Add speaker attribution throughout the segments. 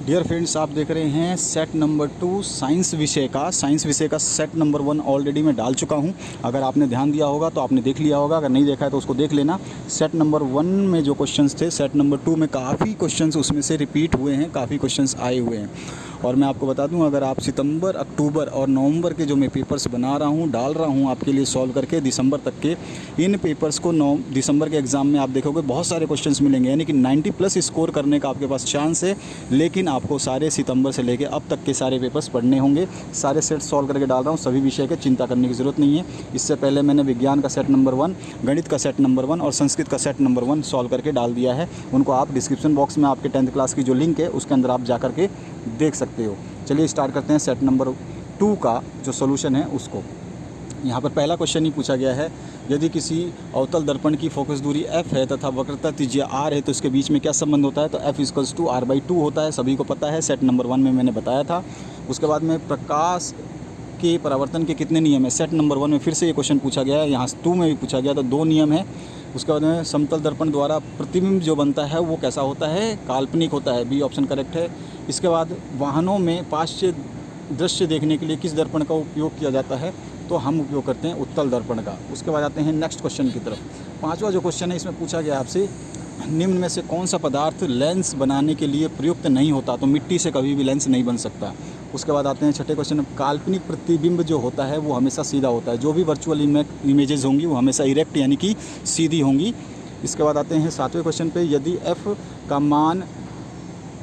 Speaker 1: Dear friends, आप देख रहे हैं सेट नंबर 2 साइंस विषय का सेट नंबर 1 ऑलरेडी मैं डाल चुका हूं। अगर आपने ध्यान दिया होगा तो आपने देख लिया होगा, अगर नहीं देखा है तो उसको देख लेना। सेट नंबर 1 में जो क्वेश्चंस थे, सेट नंबर 2 में काफ़ी क्वेश्चंस उसमें से रिपीट हुए हैं, काफ़ी क्वेश्चंस आए हुए हैं। और मैं आपको बता दूं, अगर आप सितंबर, अक्टूबर और नवंबर के जो मैं पेपर्स बना रहा हूं, डाल रहा हूं आपके लिए सॉल्व करके दिसंबर तक के, इन पेपर्स को दिसंबर के एग्ज़ाम में आप देखोगे बहुत सारे क्वेश्चंस मिलेंगे, यानी कि 90+ स्कोर करने का आपके पास चांस है। लेकिन आपको सारे सितंबर से लेकर अब तक के सारे पेपर्स पढ़ने होंगे। सारे सेट सॉल्व करके डाल रहा हूँ, सभी विषय के, चिंता करने की ज़रूरत नहीं है। इससे पहले मैंने विज्ञान का सेट नंबर 1, गणित का सेट नंबर 1 और संस्कृत का सेट नंबर 1 सॉल्व करके डाल दिया है। उनको आप डिस्क्रिप्शन बॉक्स में आपके 10th क्लास की जो लिंक है उसके अंदर आप जा करके देख सकते हो। चलिए स्टार्ट करते हैं सेट नंबर 2 का जो सोल्यूशन है उसको। यहाँ पर पहला क्वेश्चन ही पूछा गया है, यदि किसी अवतल दर्पण की फोकस दूरी f है तथा वक्रता त्रिज्या r है तो इसके बीच में क्या संबंध होता है? तो f = r/2 होता है, सभी को पता है, सेट नंबर 1 में मैंने बताया था। उसके बाद में प्रकाश के परावर्तन के कितने नियम है? सेट नंबर 1 में फिर से ये क्वेश्चन पूछा गया है, यहाँ 2 में भी पूछा गया, तो 2 नियम है। उसके बाद में समतल दर्पण द्वारा प्रतिबिंब जो बनता है वो कैसा होता है? काल्पनिक होता है, बी ऑप्शन करेक्ट है। इसके बाद वाहनों में पार्श्व दृश्य देखने के लिए किस दर्पण का उपयोग किया जाता है? तो हम उपयोग करते हैं उत्तल दर्पण का। उसके बाद आते हैं नेक्स्ट क्वेश्चन की तरफ। 5वां जो क्वेश्चन है इसमें पूछा गया आपसे, निम्न में से कौन सा पदार्थ लेंस बनाने के लिए प्रयुक्त नहीं होता? तो मिट्टी से कभी भी लेंस नहीं बन सकता। उसके बाद आते हैं छठे क्वेश्चन में, काल्पनिक प्रतिबिंब जो होता है वो हमेशा सीधा होता है, जो भी वर्चुअल इमेजेस होंगी वो हमेशा इरेक्ट यानी कि सीधी होंगी। इसके बाद आते हैं 7वें क्वेश्चन पे, यदि f का मान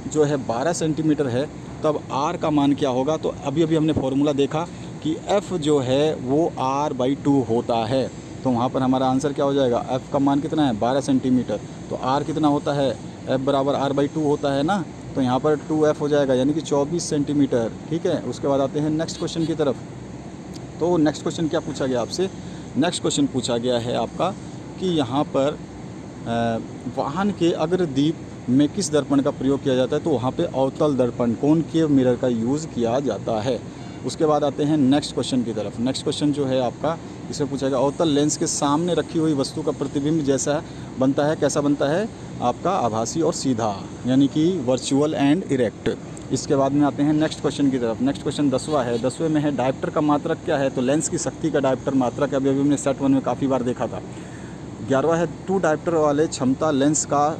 Speaker 1: जो है 12 सेंटीमीटर है तब r का मान क्या होगा? तो अभी हमने फॉर्मूला देखा कि f जो है वो r/2 होता है, तो वहाँ पर हमारा आंसर क्या हो जाएगा? f का मान कितना है? 12 सेंटीमीटर, तो r कितना होता है? f = r/2 होता है ना, तो यहाँ पर 2f हो जाएगा, यानी कि 24 सेंटीमीटर। ठीक है। उसके बाद आते हैं नेक्स्ट क्वेश्चन की तरफ। तो नेक्स्ट क्वेश्चन क्या पूछा गया आपसे? नेक्स्ट क्वेश्चन पूछा गया है आपका कि यहाँ पर वाहन के अग्रदीप में किस दर्पण का प्रयोग किया जाता है? तो वहाँ पे अवतल दर्पण, कॉनकेव मिरर का यूज़ किया जाता है। उसके बाद आते हैं नेक्स्ट क्वेश्चन की तरफ। नेक्स्ट क्वेश्चन जो है आपका, इसमें पूछा गया, अवतल लेंस के सामने रखी हुई वस्तु का प्रतिबिंब जैसा बनता है, कैसा बनता है? आपका आभासी और सीधा, यानी कि वर्चुअल एंड इरेक्ट। इसके बाद में आते हैं नेक्स्ट क्वेश्चन की तरफ। नेक्स्ट क्वेश्चन 10वां है। 10वें में है, डायप्टर का मात्रक क्या है? तो लेंस की शक्ति का डायप्टर मात्रक, अभी हमने सेट 1 में काफ़ी बार देखा था। 11वां है, 2 डायप्टर वाले क्षमता लेंस का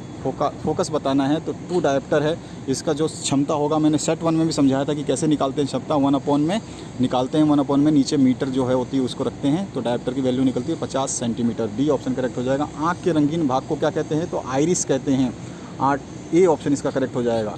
Speaker 1: फोकस बताना है। तो 2 डायप्टर है, इसका जो क्षमता होगा, मैंने सेट 1 में भी समझाया था कि कैसे निकालते हैं क्षमता। 1/में निकालते हैं, 1/में नीचे मीटर जो है होती है उसको रखते हैं, तो डायप्टर की वैल्यू निकलती है 50 सेंटीमीटर। डी ऑप्शन करेक्ट हो जाएगा। आँख के रंगीन भाग को क्या कहते हैं? तो आइरिस कहते हैं। ए ऑप्शन इसका करेक्ट हो जाएगा।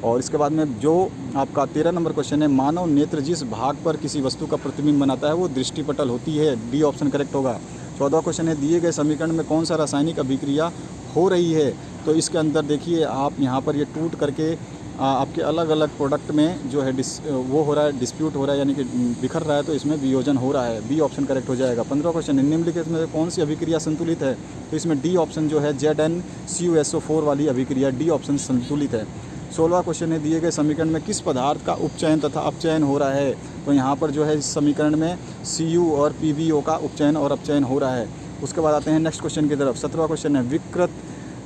Speaker 1: और इसके बाद में जो आपका 13 नंबर क्वेश्चन है, मानव नेत्र जिस भाग पर किसी वस्तु का प्रतिबिंब बनाता है वो दृष्टिपटल होती है। डी ऑप्शन करेक्ट होगा। 14वां क्वेश्चन है, दिए गए समीकरण में कौन सा रासायनिक अभिक्रिया हो रही है? तो इसके अंदर देखिए आप, यहाँ पर ये टूट करके आपके अलग अलग प्रोडक्ट में जो है वो हो रहा है, डिस्प्यूट हो रहा है, यानी कि बिखर रहा है, तो इसमें वियोजन हो रहा है। बी ऑप्शन करेक्ट हो जाएगा। 15वां क्वेश्चन है, निम्नलिखित में कौन सी अभिक्रिया संतुलित है? तो इसमें डी ऑप्शन जो है ZnCuSO4 वाली अभिक्रिया, डी ऑप्शन संतुलित है। 16वां क्वेश्चन है, दिए गए समीकरण में किस पदार्थ का उपचयन तथा अपचयन हो रहा है? तो यहाँ पर जो है इस समीकरण में Cu और PbO का उपचयन और अपचयन हो रहा है। उसके बाद आते हैं नेक्स्ट क्वेश्चन की तरफ। 17वां क्वेश्चन है, विकृत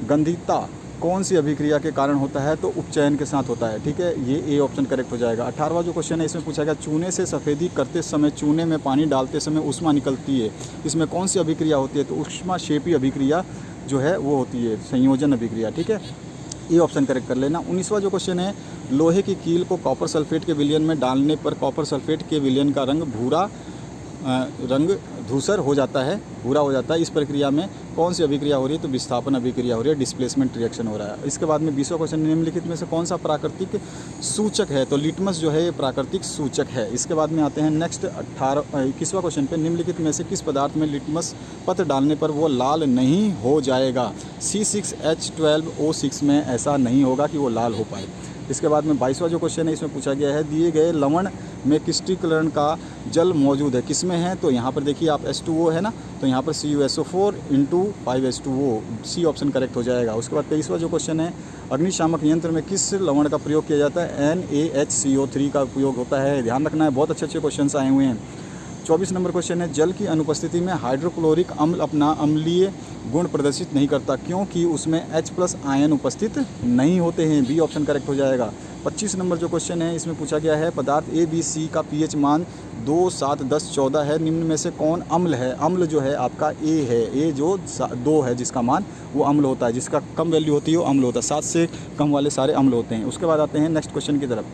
Speaker 1: गंधिता कौन सी अभिक्रिया के कारण होता है? तो उपचयन के साथ होता है। ठीक है, ये ए ऑप्शन करेक्ट हो जाएगा। 18वां जो क्वेश्चन है इसमें पूछा गया, चूने से सफ़ेदी करते समय चूने में पानी डालते समय ऊष्मा निकलती है, इसमें कौन सी अभिक्रिया होती है? तो ऊष्माक्षेपी अभिक्रिया जो है वो होती है, संयोजन अभिक्रिया। ठीक है, ये ऑप्शन करेक्ट कर लेना। 19वां जो क्वेश्चन है, लोहे की कील को कॉपर सल्फेट के विलयन में डालने पर कॉपर सल्फेट के विलयन का रंग धूसर हो जाता है, भूरा हो जाता है। इस प्रक्रिया में कौन सी अभिक्रिया हो रही है? तो विस्थापन अभिक्रिया हो रही है, डिस्प्लेसमेंट रिएक्शन हो रहा है। इसके बाद में 20वां क्वेश्चन, निम्नलिखित में से कौन सा प्राकृतिक सूचक है? तो लिटमस जो है ये प्राकृतिक सूचक है। इसके बाद में आते हैं नेक्स्ट 21वां क्वेश्चन पे, निम्नलिखित में से किस पदार्थ में लिटमस पत्र डालने पर वो लाल नहीं हो जाएगा? C6H12O6 में ऐसा नहीं होगा कि वो लाल हो पाए। इसके बाद में 22वां जो क्वेश्चन है इसमें पूछा गया है, दिए गए लवण में क्रिस्टलीकरण का जल मौजूद है, किस में है? तो यहाँ पर देखिए आप H2O है ना, तो यहाँ पर CuSO4 × 5H2O, C option correct हो जाएगा। उसके बाद 23वां जो क्वेश्चन है, अग्निशामक यंत्र में किस लवण का प्रयोग किया जाता है? NaHCO3 का उपयोग होता है। ध्यान रखना है, बहुत अच्छे क्वेश्चन आए हुए हैं। 24 नंबर क्वेश्चन है, जल की अनुपस्थिति में हाइड्रोक्लोरिक अम्ल अपना अम्लीय गुण प्रदर्शित नहीं करता, क्योंकि उसमें H+ आयन उपस्थित नहीं होते हैं। बी ऑप्शन करेक्ट हो जाएगा। 25 नंबर जो क्वेश्चन है इसमें पूछा गया है पदार्थ ABC का pH मान 2, 7, 10, 14 है, निम्न में से कौन अम्ल है। अम्ल जो है आपका A है, A जो 2 है जिसका मान वो अम्ल होता है, जिसका कम वैल्यू होती है वो अम्ल होता है, 7 से कम वाले सारे अम्ल होते हैं। उसके बाद आते हैं नेक्स्ट क्वेश्चन की तरफ।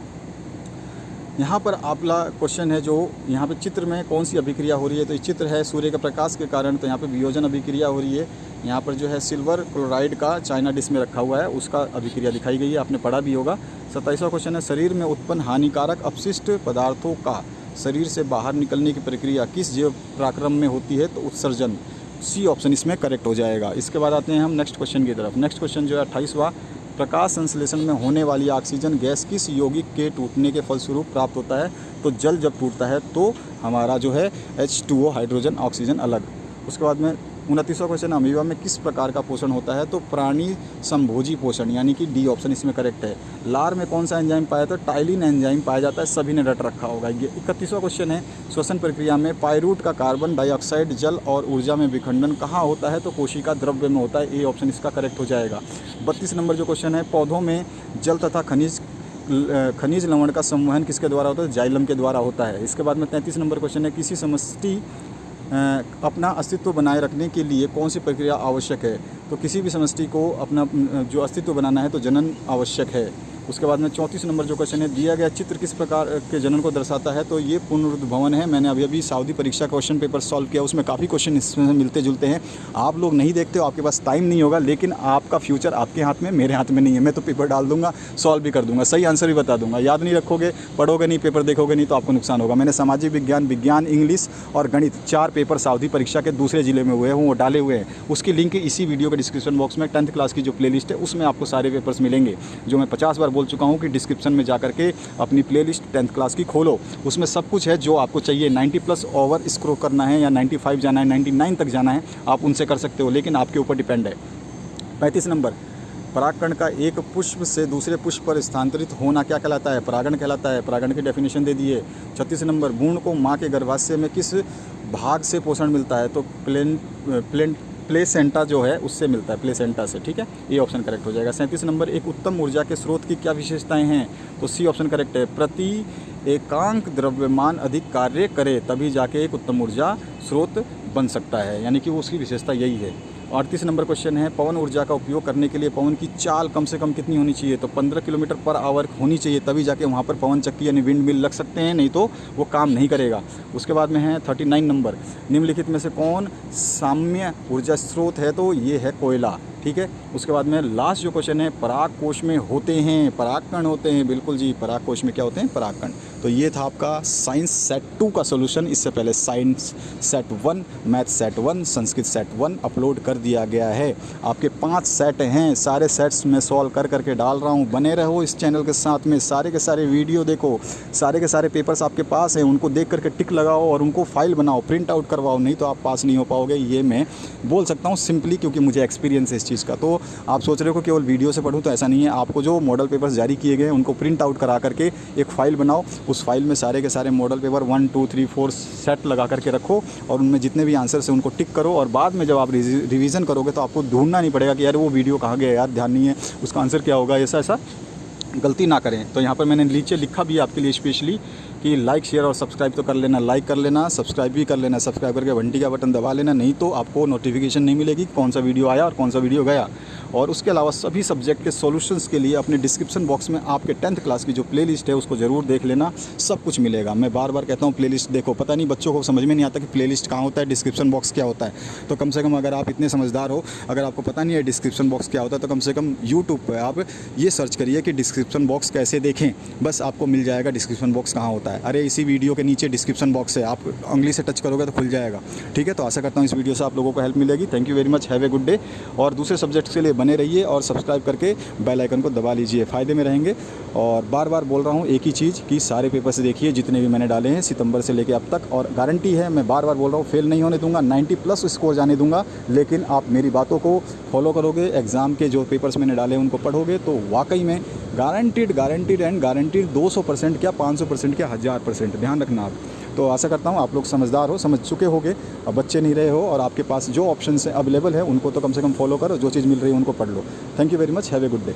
Speaker 1: यहाँ पर आपला क्वेश्चन है जो यहाँ पे चित्र में कौन सी अभिक्रिया हो रही है, तो ये चित्र है सूर्य के प्रकाश के कारण, तो यहाँ पे वियोजन अभिक्रिया हो रही है। यहाँ पर जो है सिल्वर क्लोराइड का चाइना डिश में रखा हुआ है, उसका अभिक्रिया दिखाई गई है, आपने पढ़ा भी होगा। 27वां क्वेश्चन है शरीर में उत्पन्न हानिकारक अपशिष्ट पदार्थों का शरीर से बाहर निकलने की प्रक्रिया किस जैव पराक्रम में होती है, तो उत्सर्जन। सी ऑप्शन इसमें करेक्ट हो जाएगा। इसके बाद आते हैं हम नेक्स्ट क्वेश्चन की तरफ। नेक्स्ट क्वेश्चन जो है 28वां, प्रकाश संश्लेषण में होने वाली ऑक्सीजन गैस किस यौगिक के टूटने के फलस्वरूप प्राप्त होता है, तो जल जब टूटता है तो हमारा जो है H2O हाइड्रोजन ऑक्सीजन अलग। उसके बाद में 29वां क्वेश्चन, अमीबा में किस प्रकार का पोषण होता है, तो प्राणी संभोजी पोषण, यानी कि डी ऑप्शन इसमें करेक्ट है। लार में कौन सा एंजाइम पाया, तो टाइलिन एंजाइम पाया जाता है, सभी ने रट रखा होगा। ये 31वां क्वेश्चन है, श्वसन प्रक्रिया में पायरूट का कार्बन डाइऑक्साइड जल और ऊर्जा में विखंडन कहाँ होता है, तो कोशिका द्रव्य में होता है, ए ऑप्शन इसका करेक्ट हो जाएगा। 32 नंबर जो क्वेश्चन है, पौधों में जल तथा खनिज लवण का संवहन किसके द्वारा होता है, जाइलम के द्वारा होता है। इसके बाद में 33 नंबर क्वेश्चन है, किसी समष्टि अपना अस्तित्व बनाए रखने के लिए कौन सी प्रक्रिया आवश्यक है, तो किसी भी समष्टि को अपना जो अस्तित्व बनाना है तो जनन आवश्यक है। उसके बाद में 34 नंबर जो क्वेश्चन है, दिया गया चित्र किस प्रकार के जनन को दर्शाता है, तो ये पुनरुद्भवन है। मैंने अभी साउदी परीक्षा क्वेश्चन पेपर सॉल्व किया, उसमें काफ़ी क्वेश्चन इसमें मिलते जुलते हैं। आप लोग नहीं देखते हो, आपके पास टाइम नहीं होगा, लेकिन आपका फ्यूचर आपके हाथ में, मेरे हाथ में नहीं है। मैं तो पेपर डाल दूंगा, सॉल्व भी कर दूंगा, सही आंसर भी बता दूंगा। याद नहीं रखोगे, पढ़ोगे नहीं, पेपर देखोगे नहीं, तो आपको नुकसान होगा। मैंने सामाजिक विज्ञान, इंग्लिश और गणित 4 पेपर साउदी परीक्षा के दूसरे जिले में हुए हैं, वो डाले हुए हैं। उसकी लिंक इसी वीडियो के डिस्क्रिप्शन बॉक्स में 10th क्लास की जो प्लेलिस्ट है उसमें आपको सारे पेपर्स मिलेंगे, जो मैं 50 बार बोल चुका हूँ कि डिस्क्रिप्शन में जाकर के अपनी प्लेलिस्ट 10th क्लास की खोलो, उसमें सब कुछ है जो आपको चाहिए। 90+ ओवर स्कोर करना है या 95 जाना है, 99 तक जाना है, आप उनसे कर सकते हो, लेकिन आपके ऊपर डिपेंड है। 35 नंबर, परागकण का एक पुष्प से दूसरे पुष्प पर स्थानांतरित होना क्या कहलाता है, परागण कहलाता है। परागण की डेफिनेशन दे दी है। 36 नंबर, भ्रूण को माँ के गर्भाशय में किस भाग से पोषण मिलता है, तो प्लेसेंटा जो है उससे मिलता है, प्लेसेंटा से, ठीक है, ये ऑप्शन करेक्ट हो जाएगा। 37 नंबर, एक उत्तम ऊर्जा के स्रोत की क्या विशेषताएं हैं, तो सी ऑप्शन करेक्ट है। प्रति एकांक द्रव्यमान अधिक कार्य करे तभी जाके एक उत्तम ऊर्जा स्रोत बन सकता है, यानी कि वो उसकी विशेषता यही है। 38 नंबर क्वेश्चन है, पवन ऊर्जा का उपयोग करने के लिए पवन की चाल कम से कम कितनी होनी चाहिए, तो 15 किलोमीटर पर आवर होनी चाहिए, तभी जाके वहाँ पर पवन चक्की यानी विंड मिल लग सकते हैं, नहीं तो वो काम नहीं करेगा। उसके बाद में है 39 नंबर, निम्नलिखित में से कौन साम्य ऊर्जा स्रोत है, तो ये है कोयला, ठीक है। उसके बाद में लास्ट जो क्वेश्चन है, पराग कोश में होते हैं परागकण होते हैं, बिल्कुल जी, पराग कोश में क्या होते हैं, परागकण। तो ये था आपका साइंस सेट 2 का सोल्यूशन। इससे पहले science set 1, math set 1, Sanskrit set 1 upload कर दिया गया है। आपके 5 सेट हैं, सारे सेट्स में सॉल्व कर करके डाल रहा हूँ। बने रहो इस चैनल के साथ में, सारे के सारे वीडियो देखो, सारे के सारे पेपर्स आपके पास हैं, उनको देख करके टिक लगाओ और उनको फाइल बनाओ, प्रिंट आउट करवाओ, नहीं तो आप पास नहीं हो पाओगे। ये मैं बोल सकता हूँ सिंपली, क्योंकि मुझे एक्सपीरियंस है इस चीज़ का। तो आप सोच रहे हो केवल वीडियो से पढ़ूँ, तो ऐसा नहीं है। आपको जो मॉडल पेपर्स जारी किए गए हैं उनको प्रिंट आउट करा करके एक फ़ाइल बनाओ, उस फाइल में सारे के सारे मॉडल पेपर 1, 2, 3, 4 सेट लगा करके रखो, और उनमें जितने भी आंसर्स हैं उनको टिक करो, और बाद में जब आप रिवीजन करोगे तो आपको ढूंढना नहीं पड़ेगा कि यार वो वीडियो कहाँ गया, यार ध्यान नहीं है, उसका आंसर क्या होगा, ऐसा गलती ना करें। तो यहाँ पर मैंने नीचे लिखा भी आपके लिए स्पेशली कि लाइक, शेयर और सब्सक्राइब तो कर लेना, लाइक कर लेना, सब्सक्राइब भी कर लेना, सब्सक्राइब करके घंटी का बटन दबा लेना, नहीं तो आपको नोटिफिकेशन नहीं मिलेगी कौन सा वीडियो आया और कौन सा वीडियो गया। और उसके अलावा सभी सब्जेक्ट के सॉल्यूशंस के लिए अपने डिस्क्रिप्शन बॉक्स में आपके 10th क्लास की जो प्लेलिस्ट है उसको ज़रूर देख लेना, सब कुछ मिलेगा। मैं बार बार कहता हूँ प्लेलिस्ट देखो, पता नहीं बच्चों को समझ में नहीं आता कि प्लेलिस्ट कहाँ होता है, डिस्क्रिप्शन बॉक्स क्या होता है। तो कम से कम अगर आप इतने समझदार हो, अगर आपको पता नहीं है डिस्क्रिप्शन बॉक्स क्या होता है, तो कम से कम यूट्यूब पर आप ये सर्च करिए कि डिस्क्रिप्शन बॉक्स कैसे देखें, बस आपको मिल जाएगा डिस्क्रिप्शन बॉक्स कहाँ होता है। अरे इसी वीडियो के नीचे डिस्क्रिप्शन बॉक्स है, आप उंगली से टच करोगे तो खुल जाएगा, ठीक है। तो आशा करता हूँ इस वीडियो से आप लोगों को हेल्प मिलेगी। Thank you very much, have a good day. और दूसरे सब्जेक्ट्स के लिए बने रहिए और सब्सक्राइब करके बेल आइकन को दबा लीजिए, फ़ायदे में रहेंगे। और बार बार बोल रहा हूँ एक ही चीज़ कि सारे पेपर से देखिए जितने भी मैंने डाले हैं सितंबर से लेकर अब तक, और गारंटी है, मैं बार बार बोल रहा हूँ, फेल नहीं होने दूंगा, 90+ स्कोर जाने दूंगा। लेकिन आप मेरी बातों को फॉलो करोगे, एग्ज़ाम के जो पेपर्स मैंने डाले हैं उनको पढ़ोगे, तो वाकई में गारंटीड एंड गारंटीड 200% क्या 500% क्या 1000%, ध्यान रखना आप। तो आशा करता हूँ आप लोग समझदार हो, समझ चुके होगे, अब बच्चे नहीं रहे हो, और आपके पास जो ऑप्शन अवेलेबल है उनको तो कम से कम फॉलो करो, जो चीज़ मिल रही है उनको पढ़ लो। Thank you very much, have a good day.